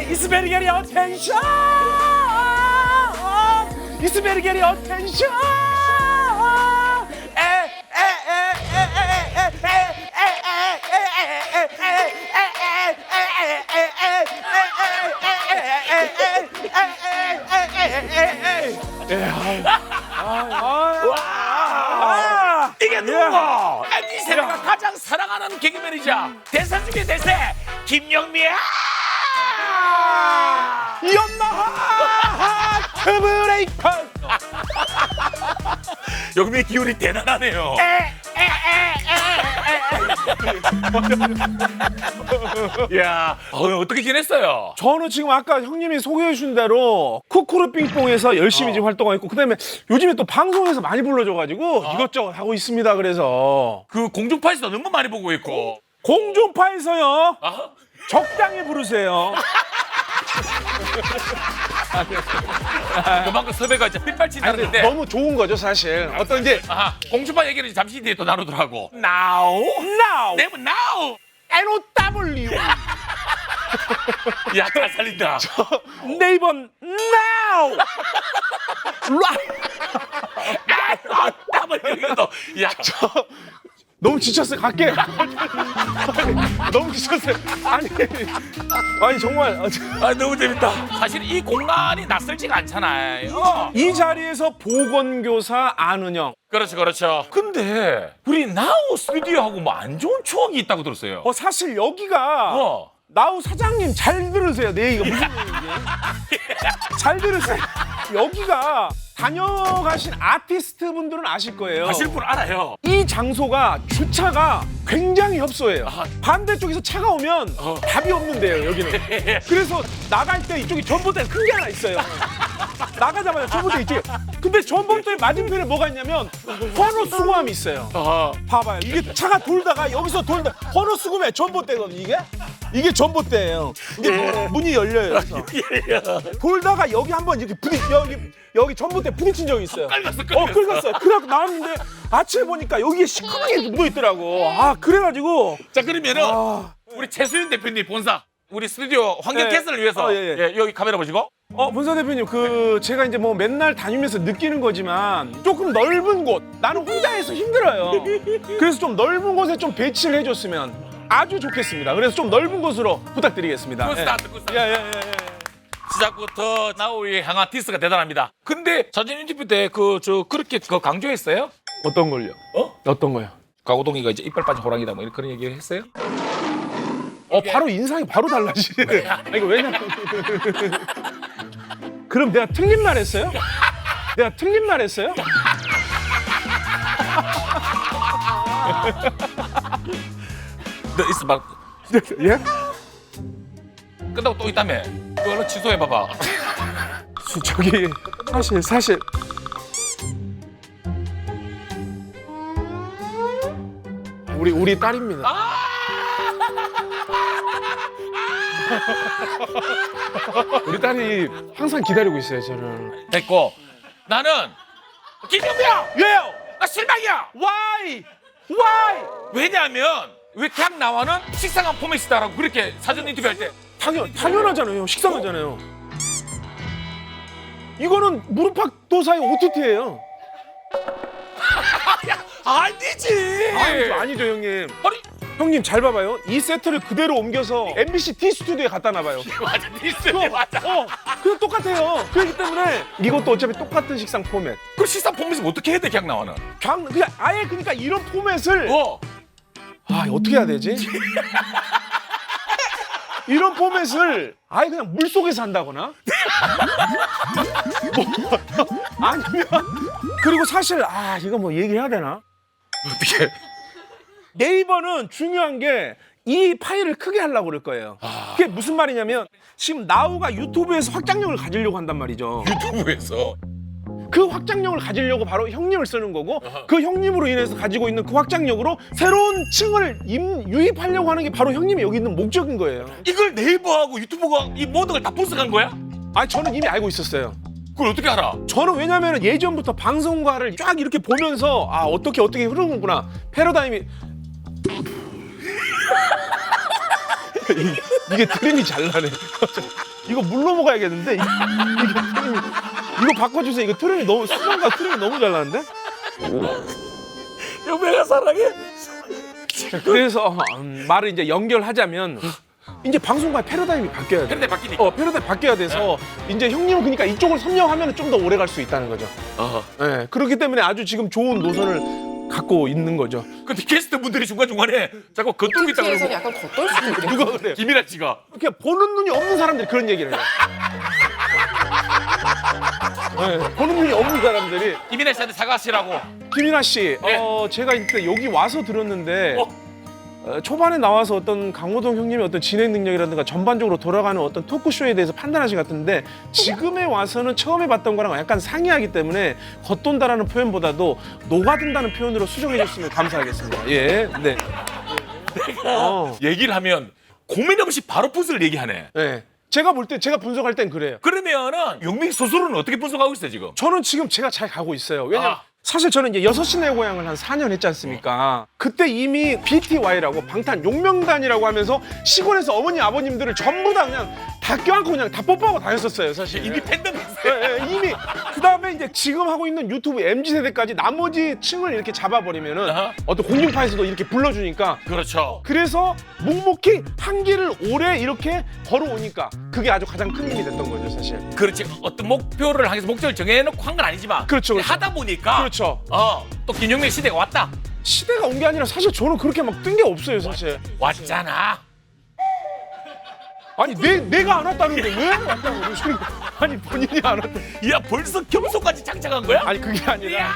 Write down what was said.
It's very getting attention. It's very getting attention. 이게 누구? MZ 세대가 가장 사랑하는 개그맨이자 대세 중에 대세 김영미야. 연마하 트브레이커. 영미의 기운이 대단하네요. 야, 어떻게 지냈어요? 저는 지금 아까 형님이 소개해 준 대로 쿠쿠르 빙뽕에서 열심히 지금 활동하고 있고, 그다음에 요즘에 또 방송에서 많이 불러줘가지고 이것저것 하고 있습니다. 그래서 그 공중파에서 너무 많이 보고 있고. 공중파에서요 아? 적당히 부르세요. 그만큼 섭외가 이제 핏발치 아니, 나는데. 너무 좋은 거죠 사실. 어떤 이제 아하, 공중파 얘기를 잠시 뒤에 또 나누더라고. now 네버 나우. NOW 야, 잘 살린다. 네이버 now 땀을 흘리고. 야, 너무 지쳤어요. 갈게요. 너무 지쳤어요. 아니 정말 너무 재밌다. 사실 이 공간이 낯설지가 않잖아요. 이 자리에서 보건교사 안은영. 그렇죠, 그렇죠. 근데 우리 나우 스튜디오하고 뭐 안 좋은 추억이 있다고 들었어요. 사실 여기가 나우 사장님 잘 들으세요. 내 얘기가 무슨 얘기인지. 잘 들으세요. 여기가 다녀가신 아티스트 분들은 아실 거예요. 아실 분 알아요. 이 장소가 주차가 굉장히 협소해요. 반대쪽에서 차가 오면 답이 없는데요, 여기는. 그래서 나갈 때 이쪽에 전봇대 큰 게 하나 있어요. 나가자마자 전봇대 이쪽에. 근데 전봇대 맞은편에 뭐가 있냐면 헌어 수거함이 있어요. 봐봐요. 이게 차가 돌다가 여기서 돌다 헌어 수거함에 전봇대거든요, 이게. 이게 전봇대예요. 이게 문이 열려요. 그래서. 돌다가 여기 한번 이렇게 여기 전봇대 부딪힌 적이 있어요. 긁었어요. 그래갖고 나왔는데 아침에 보니까 여기에 시커멓게 이렇게 묻어있더라고. 그래가지고. 자, 그러면은 우리 최수윤 대표님 본사 우리 스튜디오 환경 개선을 위해서 예. 여기 카메라 보시고. 본사 대표님, 제가 이제 뭐 맨날 다니면서 느끼는 거지만 조금 넓은 곳, 나는 혼자해서 힘들어요. 그래서 좀 넓은 곳에 좀 배치를 해줬으면 아주 좋겠습니다. 그래서 좀 넓은 곳으로 부탁드리겠습니다. 굿스타트. 예. 시작부터 나우의 향한 디스가 대단합니다. 근데 사진 인터뷰 때 그렇게 강조했어요? 어떤 걸요? 어떤 거요? 가고동이가 이제 이빨 빠진 호랑이다 뭐 그런 얘기를 했어요? 바로 인상이 바로 달라지네. 이거 왜냐면 그럼 내가 틀린 말 했어요? 내가 틀린 말 했어요? 너 있어 봐. 예? 끝나고 또 있다며. 그걸로 취소해봐봐. 저기 사실 우리 딸입니다. 우리 딸이 항상 기다리고 있어요, 저를. 됐고 나는 김영미야. 왜요? 나 실망이야. Why? 왜냐하면 왜 그냥 나와는 식상한 포맷이다라고 그렇게 사전 인터뷰할 때. 당연하잖아요. 식상하잖아요. 이거는 무릎팍도사의 OTT예요. 아니지. 아니죠, 형님. 아니 형님 잘 봐봐요. 이 세트를 그대로 옮겨서 MBC D 스튜디오에 갖다 놔봐요. 맞아 디스 맞아. 그냥 똑같아요. 그렇기 때문에 이것도 어차피 똑같은 식상 포맷. 그 식상 포맷을 어떻게 해야 돼 그냥 나와는? 그냥 아예 그러니까 이런 포맷을 어떻게 해야 되지? 이런 포맷을 아예 그냥 물속에서 한다거나 아니면 그리고 사실 이거 뭐 얘기해야 되나? 어떻게? 네이버는 중요한 게 이 파일을 크게 하려고 그럴 거예요. 그게 무슨 말이냐면 지금 나우가 유튜브에서 확장력을 가지려고 한단 말이죠. 유튜브에서 그 확장력을 가지려고 바로 형님을 쓰는 거고 그 형님으로 인해서 가지고 있는 그 확장력으로 새로운 층을 유입하려고 하는 게 바로 형님이 여기 있는 목적인 거예요. 이걸 네이버하고 유튜브가 이 모든 걸 다 분석한 거야? 저는 이미 알고 있었어요. 그걸 어떻게 알아? 저는 왜냐면 예전부터 방송과를 쫙 이렇게 보면서 어떻게 흐르는구나. 패러다임이 이게 트림이 잘 나네. 이거 물로 먹어야겠는데 이거 바꿔주세요. 이거 트림이 너무 수정과 트림이 너무 잘 나는데. 영배가 사랑해. 그래서 말을 이제 연결하자면 이제 방송과의 패러다임이 바뀌어야 돼. 그런데 바뀌니까. 패러다임 바뀌어야 돼서 이제 형님은 그러니까 이쪽을 선명하면 좀 더 오래 갈 수 있다는 거죠. 네, 그렇기 때문에 아주 지금 좋은 노선을 갖고 있는 거죠. 근데 게스트 분들이 중간중간에 자꾸 겉돌고 있다 TV에서 그러고. 약간 겉돌 수도 있겠다. 누가 그래? 김이나 씨가. 이렇게 보는 눈이 없는 사람들이 그런 얘기를 해요. 네, 보는 눈이 없는 사람들이. 김이나 씨한테 사과하시라고. 김이나 씨, 네. 제가 이때 여기 와서 들었는데 초반에 나와서 어떤 강호동 형님의 어떤 진행 능력이라든가 전반적으로 돌아가는 어떤 토크쇼에 대해서 판단하신 것 같은데 지금에 와서는 처음에 봤던 거랑 약간 상이하기 때문에 겉돈다라는 표현보다도 녹아든다는 표현으로 수정해 줬으면 감사하겠습니다. 예, 네. 얘기를 하면 고민 없이 바로 풋을 얘기하네. 네. 제가 볼 때, 제가 분석할 땐 그래요. 그러면은 영민 스스로는 어떻게 분석하고 있어요 지금? 저는 지금 제가 잘 가고 있어요. 왜냐면 아. 사실 저는 이제 6시 내 고향을 한 4년 했지 않습니까? 그때 이미 BTY라고 방탄 용명단이라고 하면서 시골에서 어머니 아버님들을 전부 다 그냥 다 껴안고 그냥 다 뽀뽀하고 다녔었어요, 사실. 이미 팬덤이 있어요. 예, 예, 이미 그다음에 이제 지금 하고 있는 유튜브 MZ세대까지 나머지 층을 이렇게 잡아버리면은 아하. 어떤 공중파에서도 이렇게 불러주니까 그렇죠. 그래서 묵묵히 한 길을 오래 이렇게 걸어오니까 그게 아주 가장 큰 힘이 됐던 거죠, 사실. 그렇지. 어떤 목표를 향해서 목적을 정해놓고 한 건 아니지만 그렇죠, 그렇죠. 하다 보니까 그렇죠. 또 김용민 시대가 왔다. 시대가 온 게 아니라 사실 저는 그렇게 막 뜬 게 없어요, 사실. 왔잖아. 아니 내가 안 왔다는데 왜 왔다고 그러시는 거야? 아니 본인이 안 왔다. 야 벌써 겸손까지 장착한 거야? 아니 그게 아니라 이야!